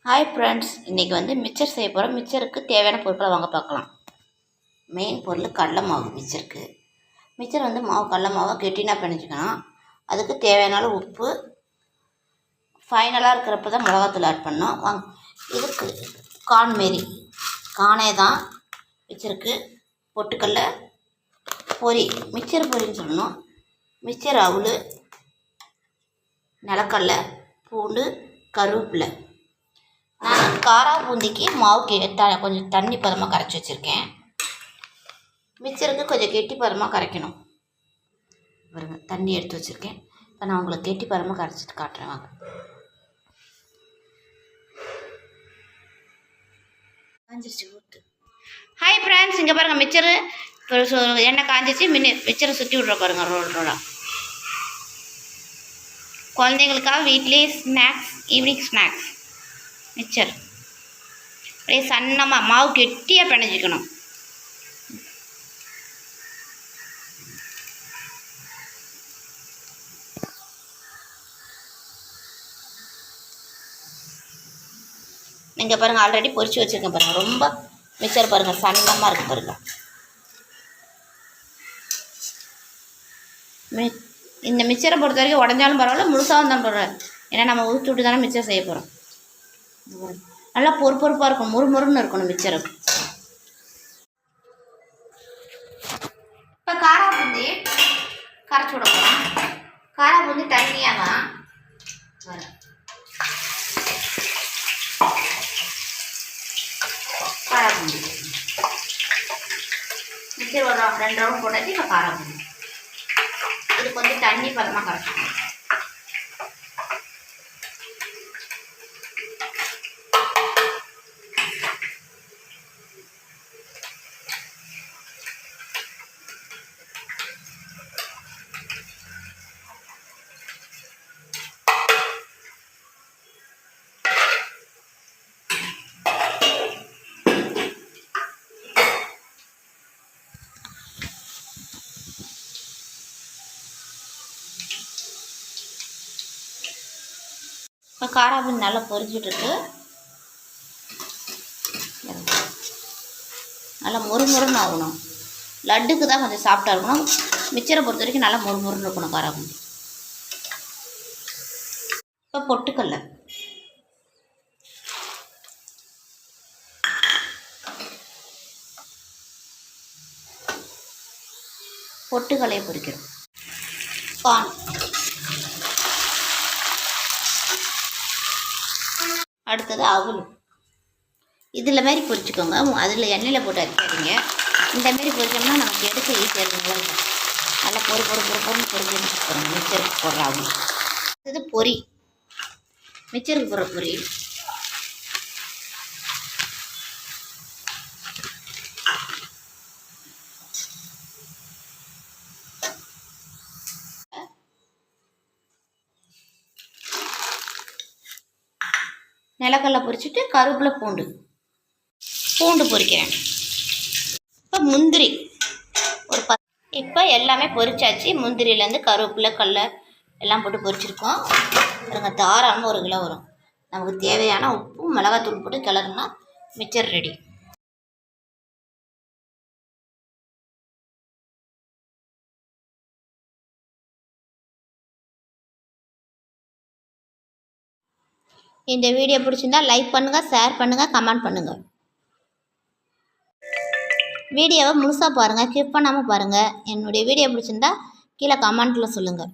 Hi friends, இன்றைக்கி mixer செய்ய போகிறோம். மிக்சருக்கு தேவையான பொருட்களை வாங்க பார்க்கலாம். மெயின் பொருள் கடலை மாவு. மிக்சர் மாவு கடலை மாவை கெட்டினா பிணைஞ்சிக்கணும். அதுக்கு தேவையான உப்பு, ஃபைனலாக இருக்கிறப்ப தான் மிளகாத்தூள் ஆட் பண்ணோம். வாங்க, இதுக்கு கானே தான் மிக்சருக்கு. பொட்டுக்கடலை பொரி, மிக்சர் பொரின்னு சொல்லணும். மிக்சர் அவுள், நிலக்கடலை, பூண்டு, கருவேப்பிலை. நான் காரா பூந்திக்கு மாவுக்கு கொஞ்சம் தண்ணி பதமாக கரைச்சி வச்சுருக்கேன். மிக்சருக்கு கொஞ்சம் கெட்டி பதமாக கரைக்கணும். பாருங்க, தண்ணி எடுத்து வச்சுருக்கேன். இப்போ நான் உங்களுக்கு கெட்டி பதமாக கரைச்சிட்டு காட்டுறேன். வாங்க. ஊற்று. ஹாய் ஃப்ரெண்ட்ஸ், இங்கே பாருங்கள், மிக்சரு எண்ணெய் காஞ்சிச்சு. மிக்சரை சுற்றி விட்ற பாருங்கள், ரோல் ரோலாக. குழந்தைங்களுக்காக வீட்லேயே ஸ்நாக்ஸ், ஈவினிங் ஸ்நாக்ஸ் மிக்சர். அப்படியே சன்னமாக மாவு கெட்டியாக பிணைஞ்சிக்கணும். நீங்கள் பாருங்கள், ஆல்ரெடி பொரிச்சு வச்சுருக்கேன் பாருங்கள். ரொம்ப மிக்சர் பாருங்கள், சன்னமாக இருக்குது பாருங்கள். இந்த மிக்சரை பொறுத்த வரைக்கும் உடஞ்சாலும் பரவாயில்ல, முழுசாகவும் தான் பரவாயில்ல. ஏன்னா நம்ம ஊற்றி விட்டு தானே மிக்சர் செய்ய போகிறோம். நல்லா பொறுப்பாக இருக்கணும், முறுமுறுன்னு இருக்கணும் மிக்சர். இப்போ காரா பூந்தி கரைச்சி விட போகிறோம். காரா பூந்தி தண்ணியாக தான் காரா பூந்தி மிக்சர் ஒரு 2 ரவுண்ட் போட்டாச்சு. இப்போ காரா பூந்தி இது கொஞ்சம் தண்ணி பதமாக கரைச்சிக்கணும். இப்போ காராபூந்தி நல்லா பொரிஞ்சிட்ருக்கு. நல்லா மொறுமொறுன்னு ஆகணும். லட்டுக்கு தான் கொஞ்சம் சாஃப்டாக இருக்கணும். மிக்சரை பொறுத்த வரைக்கும் நல்லா மொறுமொறுன்னு இருக்கணும் காராபூந்தி. இப்போ பொட்டுக்கடலை பொட்டுக்கடலையை பொரிக்கிறோம். கார்ன், அடுத்தது அவுள். இதில் மாரி பொரிச்சுக்கோங்க. அதில் எண்ணெயில் போட்டு அரைக்காதீங்க. இந்த மாரி பொரிச்சோம்னா நமக்கு எடுக்க ஈஸியாக இருக்குங்களா. நல்லா பொறுன்னு பொரிச்சு போகிறோம். மிக்சருக்கு போடுற அவுள். இது பொரி, மிக்சருக்கு போடுற பொரி. நிலக்கடலை பொரிச்சுட்டு கருவேப்பிலை, பூண்டு பொரிக்கிறேன். இப்போ முந்திரி ஒரு இப்போ எல்லாமே பொரிச்சாச்சு. முந்திரியிலேருந்து கருவேப்பிலை, கடலை எல்லாம் போட்டு பொரிச்சிருக்கோம். பாருங்க, தாராளமாக 1 கிலோ வரும். நமக்கு தேவையான உப்பு, மிளகாத்தூள் போட்டு கிளறுனா மிக்சர் ரெடி. இந்த வீடியோ பிடிச்சிருந்தா லைக் பண்ணுங்கள், ஷேர் பண்ணுங்கள், கமெண்ட் பண்ணுங்கள். வீடியோவை முழுசாக பாருங்கள், ஸ்கிப் பண்ணாமல் பாருங்கள். என்னுடைய வீடியோ பிடிச்சிருந்தா கீழே கமெண்ட்டில் சொல்லுங்கள்.